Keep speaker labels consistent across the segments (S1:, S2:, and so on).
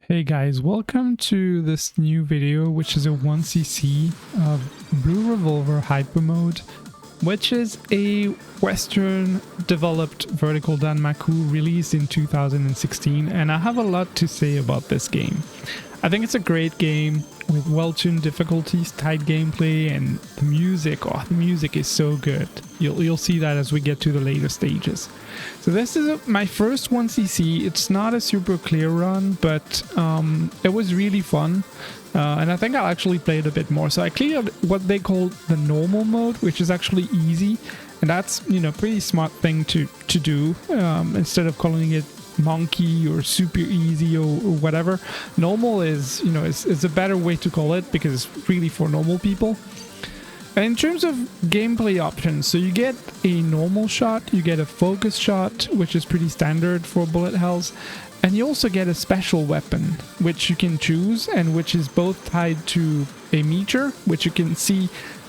S1: Hey guys, welcome to this new video, which is a 1cc of Blue Revolver Hyper Mode, which is a Western developed vertical danmaku released in 2016, and I have a lot to say about this game. I think it's a great game with well-tuned difficulties, tight gameplay, and the music. Oh, the music is so good. You'll see that as we get to the later stages. So this is my first 1cc. It's not a super clear run, but it was really fun. And I think I'll actually play it a bit more. So I cleared what they call the normal mode, which is actually easy. And that's, you know, pretty smart thing to do instead of calling it monkey or super easy or whatever. Normal is, you know, is a better way to call it because it's really for normal people. And in terms of gameplay options, so you get a normal shot, you get a focus shot, which is pretty standard for bullet hells, and you also get a special weapon, which you can choose and which is both tied to a meter, which you can see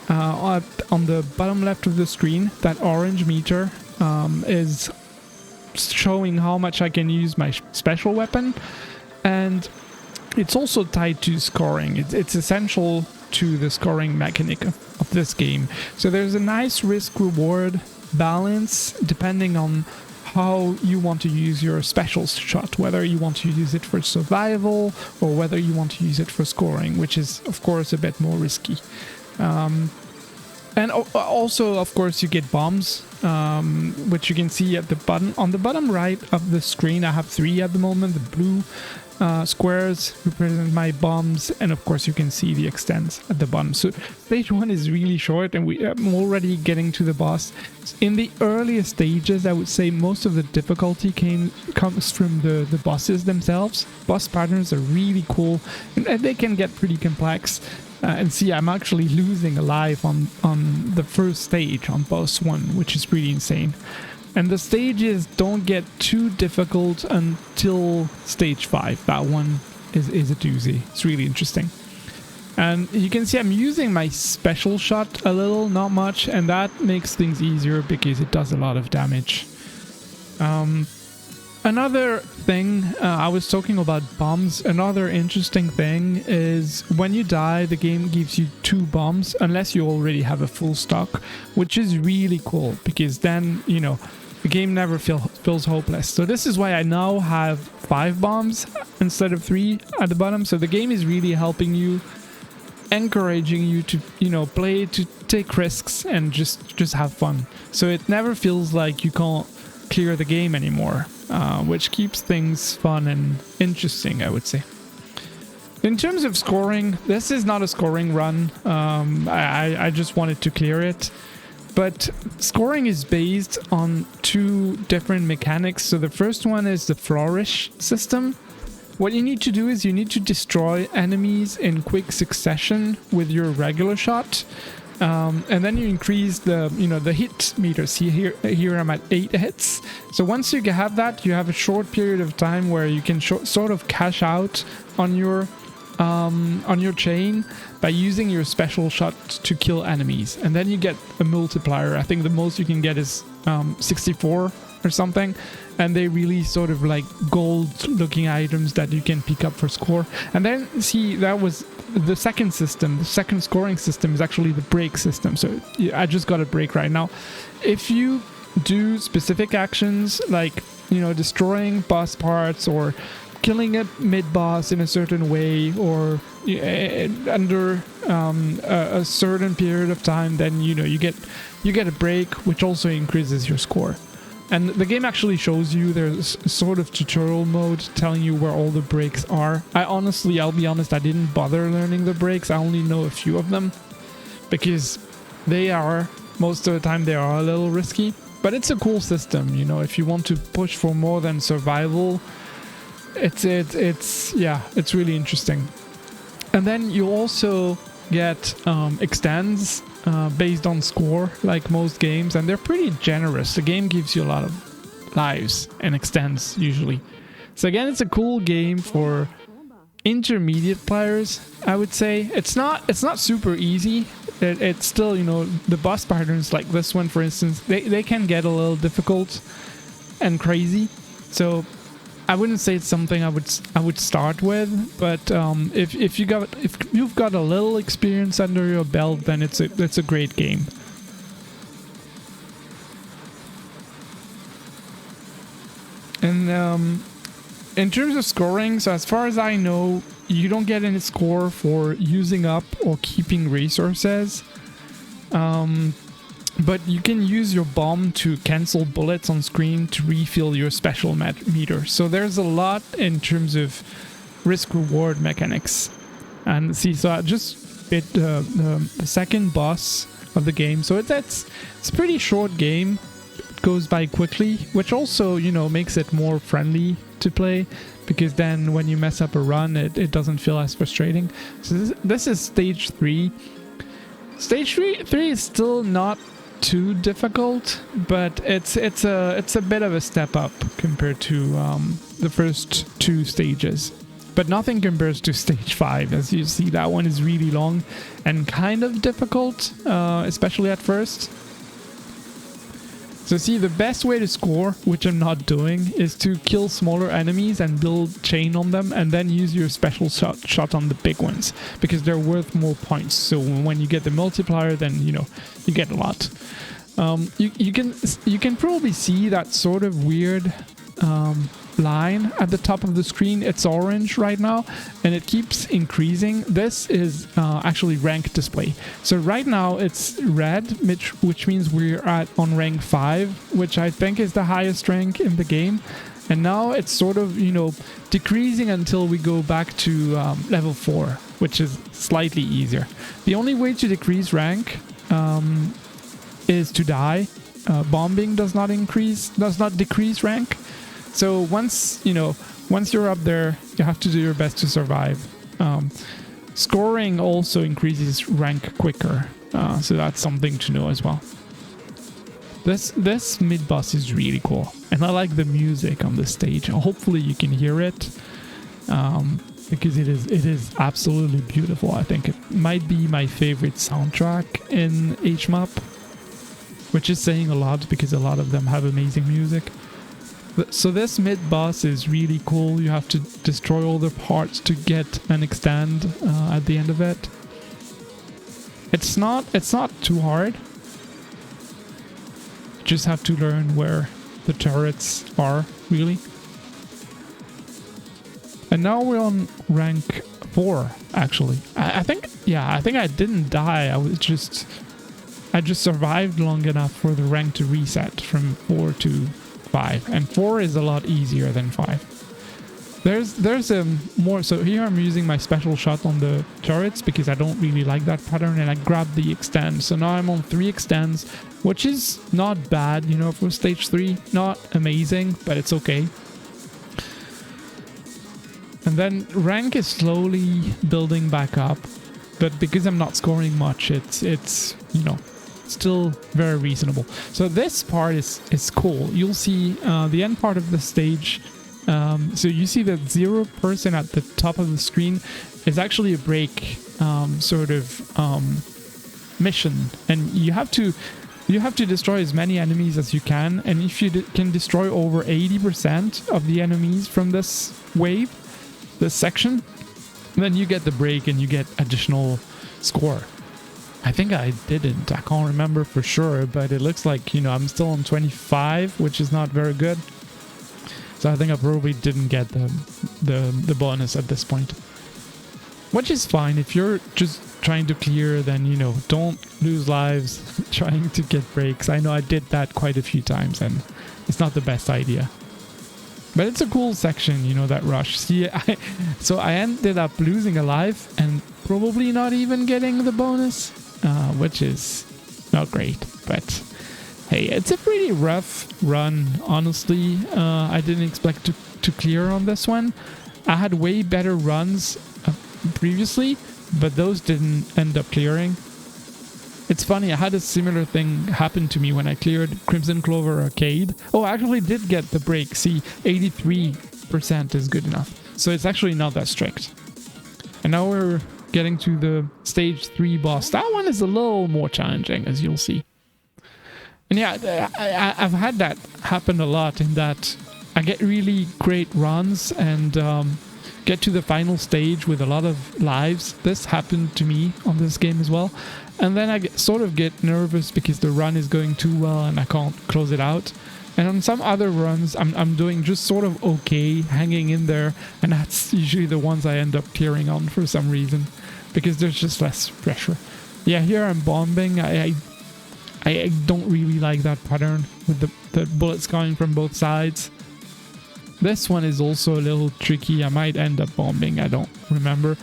S1: on the bottom left of the screen. That orange meter is showing how much I can use my special weapon, and it's also tied to scoring. It's essential to the scoring mechanic of this game. So there's a nice risk-reward balance depending on how you want to use your special shot, whether you want to use it for survival or whether you want to use it for scoring, which is of course a bit more risky. And also, of course, you get bombs, which you can see at the bottom. On the bottom right of the screen, I have 3 at the moment. The blue squares represent my bombs, and of course, you can see the extents at the bottom. So stage 1 is really short, and I'm already getting to the boss. In the earlier stages, I would say most of the difficulty comes from the bosses themselves. Boss patterns are really cool, and they can get pretty complex. And see, I'm actually losing a life on the first stage, on boss 1, which is pretty insane. And the stages don't get too difficult until stage 5. That one is a doozy. It's really interesting. And you can see I'm using my special shot a little, not much, and that makes things easier because it does a lot of damage. Another thing, I was talking about bombs. Another interesting thing is when you die, the game gives you 2 bombs, unless you already have a full stock, which is really cool because then, you know, the game never feels hopeless. So this is why I now have 5 bombs instead of 3 at the bottom. So the game is really helping you, encouraging you to, you know, play, to take risks and just have fun. So it never feels like you can't clear the game anymore, which keeps things fun and interesting, I would say. In terms of scoring, this is not a scoring run. I just wanted to clear it. But scoring is based on 2 different mechanics. So the first one is the flourish system. What you need to do is you need to destroy enemies in quick succession with your regular shot. And then you increase the hit meter. See here I'm at 8 hits. So once you have that, you have a short period of time where you can sort of cash out on your chain by using your special shot to kill enemies, and then you get a multiplier. I think the most you can get is 64 or something, and they really sort of like gold looking items that you can pick up for score. And then see, that was the second system. The second scoring system is actually the break system. So I just got a break right now. If you do specific actions like, you know, destroying boss parts or killing a mid-boss in a certain way or under a certain period of time, then you get a break, which also increases your score. And the game actually shows you, there's a sort of tutorial mode telling you where all the breaks are. I'll be honest, I didn't bother learning the breaks. I only know a few of them because most of the time they are a little risky, but it's a cool system. You know, if you want to push for more than survival, it's really interesting. And then you also get extends based on score, like most games, and they're pretty generous. The game gives you a lot of lives and extends usually. So again, it's a cool game for intermediate players, I would say. It's not super easy. It's still, you know, the boss patterns like this one, for instance, they can get a little difficult and crazy. So I wouldn't say it's something I would start with, but if you've got a little experience under your belt, then it's a great game. And in terms of scoring, so as far as I know, you don't get any score for using up or keeping resources. But you can use your bomb to cancel bullets on screen to refill your special meter. So there's a lot in terms of risk-reward mechanics. And see, so I just bit the second boss of the game. So it's a pretty short game. It goes by quickly, which also, you know, makes it more friendly to play. Because then when you mess up a run, it doesn't feel as frustrating. So this is stage 3. Stage 3 is still not too difficult, but it's a bit of a step up compared to the first 2 stages. But nothing compares to stage 5. As you see, that one is really long and kind of difficult, especially at first. So see, the best way to score, which I'm not doing, is to kill smaller enemies and build chain on them, and then use your special shot on the big ones, because they're worth more points. So when you get the multiplier, then, you know, you get a lot. You can probably see that sort of weird line at the top of the screen. It's orange right now, and it keeps increasing. This is actually rank display. So right now it's red, which means we're on rank 5, which I think is the highest rank in the game. And now it's sort of, you know, decreasing until we go back to level 4, which is slightly easier. The only way to decrease rank is to die. Bombing does not decrease rank. So once you're up there, you have to do your best to survive. Scoring also increases rank quicker, so that's something to know as well. This mid boss is really cool, and I like the music on the stage. Hopefully you can hear it, because it is absolutely beautiful. I think it might be my favorite soundtrack in HMAP, which is saying a lot because a lot of them have amazing music. So this mid boss is really cool. You have to destroy all the parts to get an extend at the end of it. It's not too hard. You just have to learn where the turrets are, really. And now we're on rank 4, actually. I think I didn't die. I just survived long enough for the rank to reset from 4 to 5, and 4 is a lot easier than 5. There's more. So here I'm using my special shot on the turrets because I don't really like that pattern, and I grabbed the extend. So now I'm on 3 extends, which is not bad, you know, for stage 3. Not amazing, but it's okay. And then rank is slowly building back up, but because I'm not scoring much, it's you know, still very reasonable. So this part is cool. You'll see the end part of the stage. So you see that 0% at the top of the screen is actually a break sort of mission, and you have to destroy as many enemies as you can. And if you can destroy over 80% of the enemies from this wave, this section, then you get the break and you get additional score. I think I didn't. I can't remember for sure, but it looks like, you know, I'm still on 25, which is not very good. So I think I probably didn't get the bonus at this point. Which is fine. If you're just trying to clear, then, you know, don't lose lives trying to get breaks. I know I did that quite a few times, and it's not the best idea. But it's a cool section, you know, that rush. See, so I ended up losing a life and probably not even getting the bonus, which is not great. But hey, it's a pretty rough run, honestly. I didn't expect to clear on this one. I had way better runs previously, but those didn't end up clearing. It's funny, I had a similar thing happen to me when I cleared Crimson Clover Arcade. Oh, I actually did get the break. See, 83% is good enough. So it's actually not that strict. And now we're getting to the stage 3 boss. That one is a little more challenging, as you'll see. And yeah, I've had that happen a lot, in that I get really great runs and get to the final stage with a lot of lives. This happened to me on this game as well. And then I sort of get nervous because the run is going too well and I can't close it out. And on some other runs, I'm doing just sort of okay, hanging in there. And that's usually the ones I end up clearing on for some reason, because there's just less pressure. Yeah, here I'm bombing. I don't really like that pattern with the bullets coming from both sides. This one is also a little tricky. I might end up bombing. I don't remember.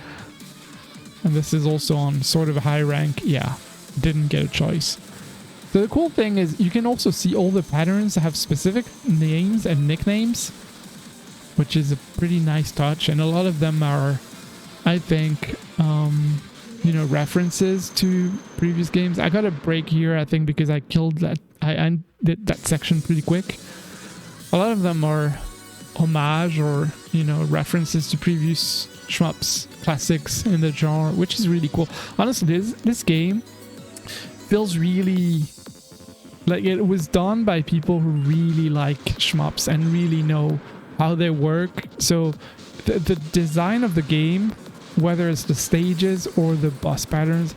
S1: And this is also on sort of a high rank. Yeah, didn't get a choice. So the cool thing is you can also see all the patterns have specific names and nicknames, which is a pretty nice touch. And a lot of them are, I think, you know, references to previous games. I got a break here, I think, because I killed that. I did that section pretty quick. A lot of them are homage or, you know, references to previous shmups, classics in the genre, which is really cool. Honestly, this game feels really like it was done by people who really like shmups and really know how they work. So the design of the game, whether it's the stages or the boss patterns,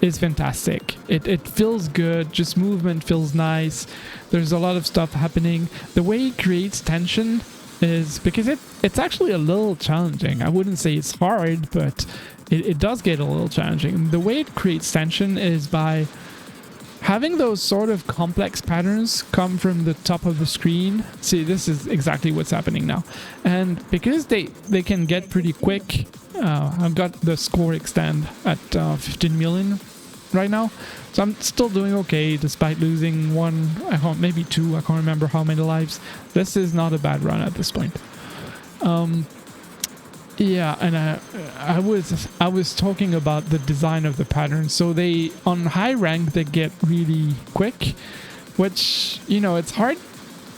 S1: is fantastic. It feels good. Just movement feels nice. There's a lot of stuff happening. The way it creates tension is because it's actually a little challenging. I wouldn't say it's hard, but it does get a little challenging. The way it creates tension is by having those sort of complex patterns come from the top of the screen. See, this is exactly what's happening now. And because they can get pretty quick, I've got the score extend at 15 million right now. So I'm still doing okay despite losing one, maybe two, I can't remember how many lives. This is not a bad run at this point. Yeah, and I was talking about the design of the patterns. So they, on high rank, they get really quick, which, you know, it's hard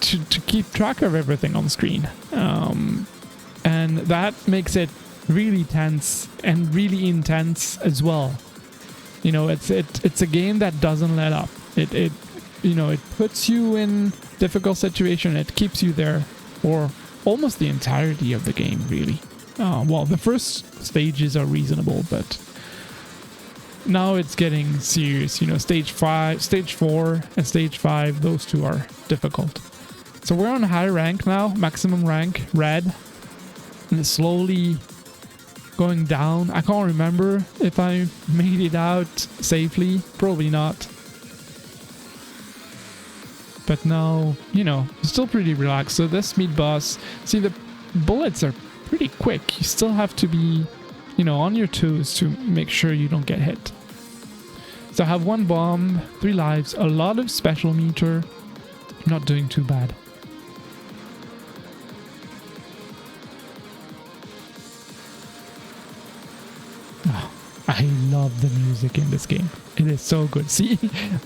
S1: to keep track of everything on screen. And that makes it really tense and really intense as well. You know, it's a game that doesn't let up. It you know, it puts you in difficult situation. It keeps you there for almost the entirety of the game, really. Well, the first stages are reasonable, but now it's getting serious. You know, stage 4 and stage 5, those two are difficult. So we're on high rank now, maximum rank, red, and it's slowly going down. I can't remember if I made it out safely. Probably not. But now, you know, still pretty relaxed. So this meat boss, see, the bullets are pretty quick. You still have to be, you know, on your toes to make sure you don't get hit. So I have one bomb, 3 lives, a lot of special meter. Not doing too bad. Oh, I love the music in this game. It is so good. See,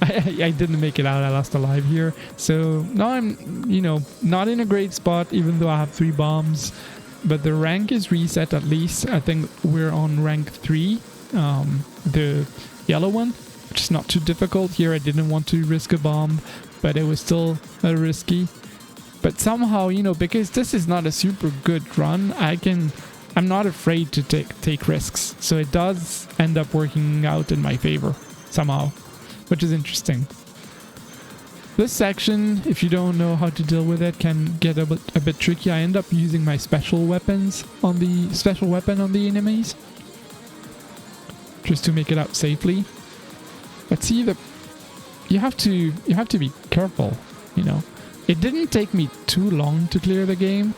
S1: I didn't make it out. I lost a life here. So now I'm, you know, not in a great spot, even though I have 3 bombs. But the rank is reset at least. I think we're on rank 3, the yellow one, which is not too difficult. Here I didn't want to risk a bomb, but it was still risky. But somehow, you know, because this is not a super good run, I'm not afraid to take risks. So it does end up working out in my favor somehow, which is interesting. This section, if you don't know how to deal with it, can get a bit tricky. I end up using my special weapon on the enemies, just to make it out safely. But see, you have to be careful. You know, it didn't take me too long to clear the game.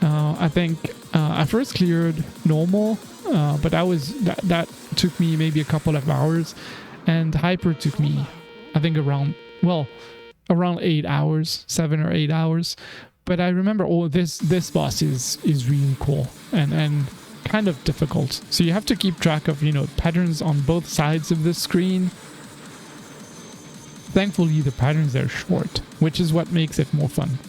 S1: I think I first cleared normal, but that took me maybe a couple of hours, and hyper took me, I think, around 8 hours, 7 or 8 hours. But I remember, this boss is really cool and kind of difficult. So you have to keep track of, you know, patterns on both sides of the screen. Thankfully, the patterns are short, which is what makes it more fun.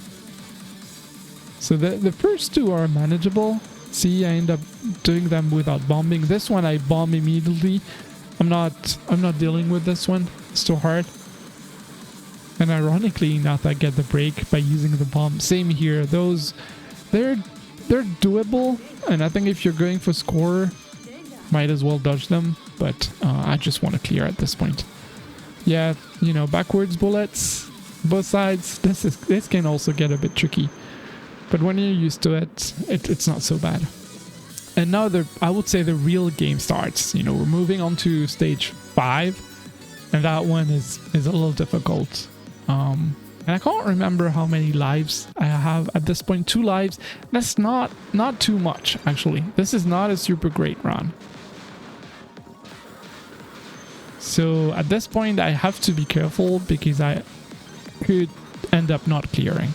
S1: So the first 2 are manageable. See, I end up doing them without bombing. This one I bomb immediately. I'm not dealing with this one. It's too hard. And ironically enough, I get the break by using the bomb. Same here. Those, they're doable. And I think if you're going for score, might as well dodge them. But I just want to clear at this point. Yeah, you know, backwards bullets, both sides. This can also get a bit tricky. But when you're used to it, it's not so bad. And now I would say the real game starts. You know, we're moving on to stage 5. And that one is a little difficult. And I can't remember how many lives I have at this point. 2 lives. That's not too much, actually. This is not a super great run. So at this point, I have to be careful because I could end up not clearing.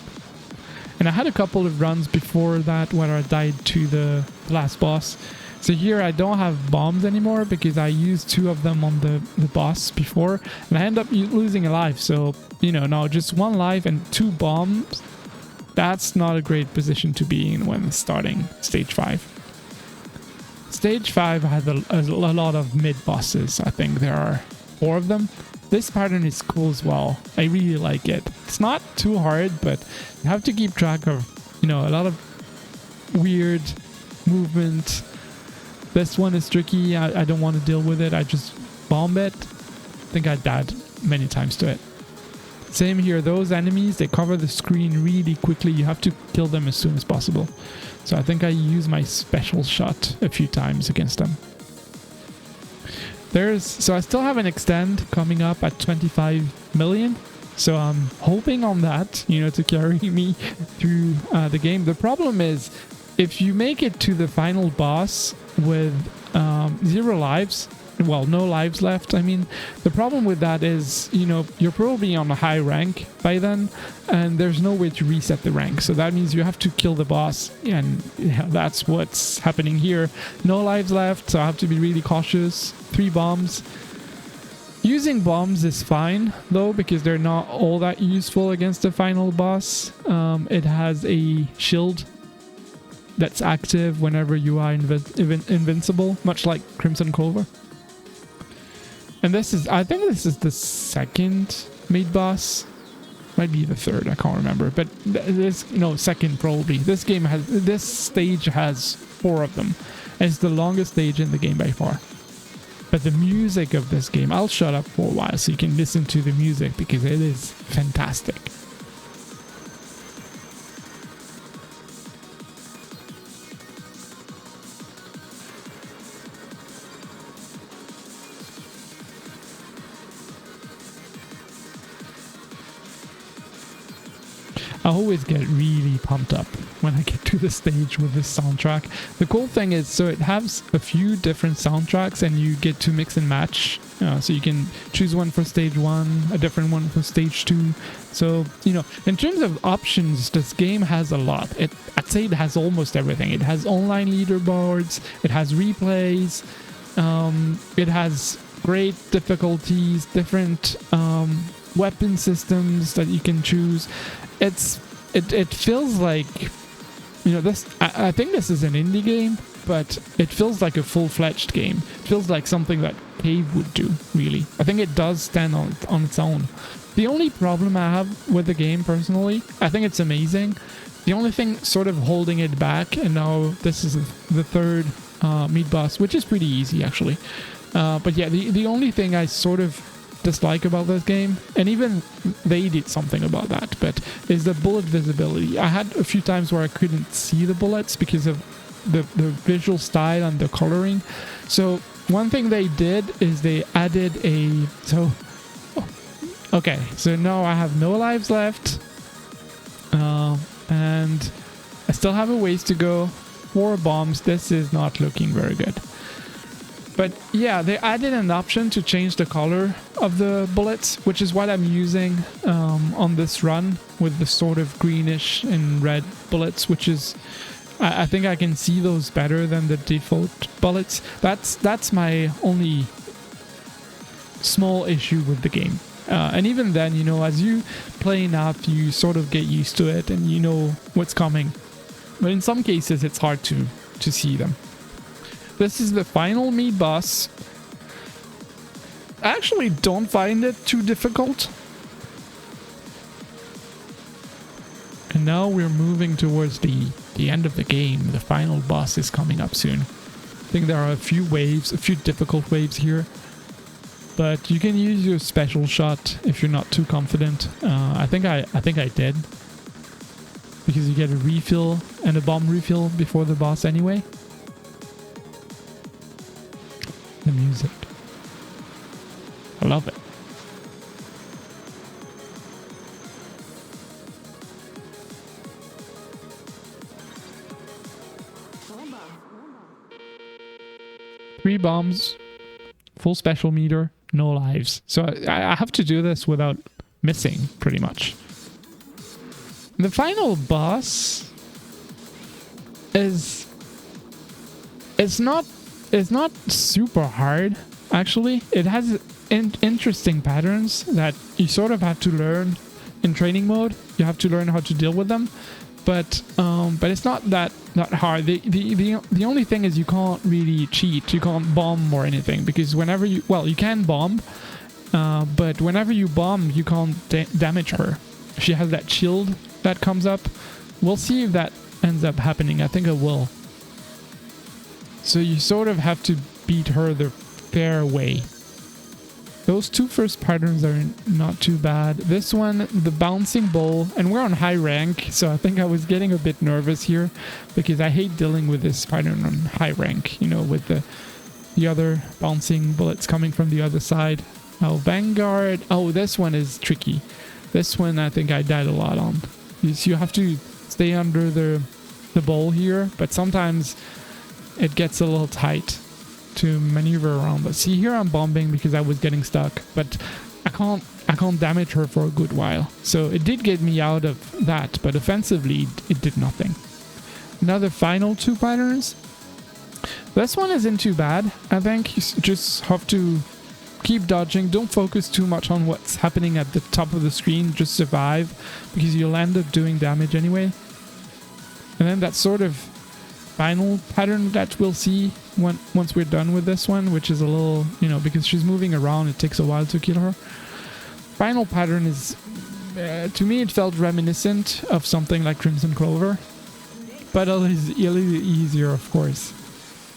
S1: And I had a couple of runs before that where I died to the last boss. So here I don't have bombs anymore because I used 2 of them on the boss before. And I end up losing a life. So, you know, now just 1 life and 2 bombs. That's not a great position to be in when starting stage 5. Stage 5 has a lot of mid-bosses. I think there are 4 of them. This pattern is cool as well. I really like it. It's not too hard, but you have to keep track of, you know, a lot of weird movement. This one is tricky. I don't want to deal with it. I just bomb it. I think I died many times to it. Same here. Those enemies, they cover the screen really quickly. You have to kill them as soon as possible. So I think I use my special shot a few times against them. So I still have an extend coming up at 25 million. So I'm hoping on that, you know, to carry me through the game. The problem is, if you make it to the final boss with 0 lives, well, no lives left, I mean, the problem with that is, you know, you're probably on a high rank by then, and there's no way to reset the rank. So that means you have to kill the boss, and yeah, that's what's happening here. No lives left, so I have to be really cautious. 3 bombs. Using bombs is fine, though, because they're not all that useful against the final boss. It has a shield that's active whenever you are invincible, much like Crimson Clover. And I think this is the second main boss. Might be the third, I can't remember. But second probably. This stage has 4 of them. And it's the longest stage in the game by far. But the music of this game, I'll shut up for a while so you can listen to the music because it is fantastic. I always get really pumped up when I get to the stage with this soundtrack. The cool thing is, so it has a few different soundtracks and you get to mix and match. So you can choose one for stage 1, a different one for stage 2. So, you know, in terms of options, this game has a lot. I'd say it has almost everything. It has online leaderboards, it has replays, it has great difficulties, different weapon systems that you can choose. It feels like, you know, this. I think this is an indie game, but it feels like a full-fledged game. It feels like something that Cave would do, really. I think it does stand on its own. The only problem I have with the game, personally, I think it's amazing. The only thing sort of holding it back, and now this is the third meat boss, which is pretty easy, actually. But yeah, the only thing I sort of dislike about this game, and even they did something about that, but is the bullet visibility. I had a few times where I couldn't see the bullets because of the visual style and the coloring. So one thing they did is they added okay, so now I have no lives left, and I still have a ways to go. 4 bombs. This is not looking very good. But yeah, they added an option to change the color of the bullets, which is what I'm using on this run with the sort of greenish and red bullets, which is, I think I can see those better than the default bullets. That's my only small issue with the game. And even then, you know, as you play enough, you sort of get used to it and you know what's coming. But in some cases, it's hard to see them. This is the final meat boss. I actually don't find it too difficult. And now we're moving towards the end of the game. The final boss is coming up soon. I think there are a few waves, a few difficult waves here. But you can use your special shot if you're not too confident. I think I did. Because you get a refill and a bomb refill before the boss anyway. The music. I love it. Three bombs, full special meter, no lives. So I have to do this without missing, pretty much. The final boss is... It's not super hard, actually. It has interesting patterns that you sort of have to learn in training mode. You have to learn how to deal with them. But it's not that hard. The only thing is you can't really cheat. You can't bomb or anything, because whenever you... Well, you can bomb, but whenever you bomb, you can't damage her. She has that shield that comes up. We'll see if that ends up happening. I think it will. So you sort of have to beat her the fair way. Those two first patterns are not too bad. This one, the bouncing ball, and we're on high rank, so I think I was getting a bit nervous here, because I hate dealing with this pattern on high rank, you know, with the other bouncing bullets coming from the other side. Oh, Vanguard. Oh, this one is tricky. This one I think I died a lot on. You have to stay under the ball here, but sometimes it gets a little tight to maneuver around. But see, here I'm bombing because I was getting stuck, but I can't damage her for a good while. So it did get me out of that, but offensively it did nothing. Now the final two patterns. This one isn't too bad. I think you just have to keep dodging. Don't focus too much on what's happening at the top of the screen. Just survive, because you'll end up doing damage anyway. And then that sort of final pattern that we'll see once we're done with this one, which is a little, you know, because she's moving around, it takes a while to kill her. Final pattern is, to me, it felt reminiscent of something like Crimson Clover, but a little easier, of course.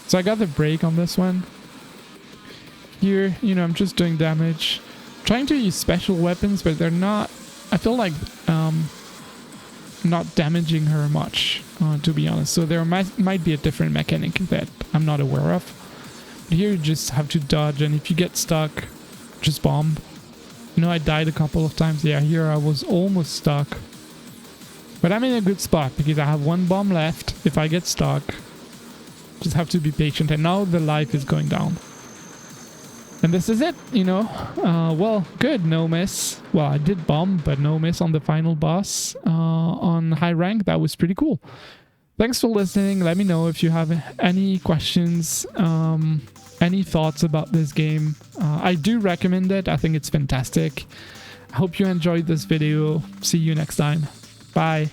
S1: So I got the break on this one. Here, you know, I'm just doing damage, trying to use special weapons, but they're not, I feel like, not damaging her much, to be honest. So there might be a different mechanic that I'm not aware of. But here you just have to dodge, and if you get stuck, just bomb. You know, I died a couple of times. Yeah, here I was almost stuck. But I'm in a good spot because I have one bomb left. If I get stuck, just have to be patient. And now the life is going down. And this is it, you know. Well, good, no miss. Well, I did bomb, but no miss on the final boss on high rank. That was pretty cool. Thanks for listening. Let me know if you have any questions, any thoughts about this game. I do recommend it. I think it's fantastic. I hope you enjoyed this video. See you next time. Bye.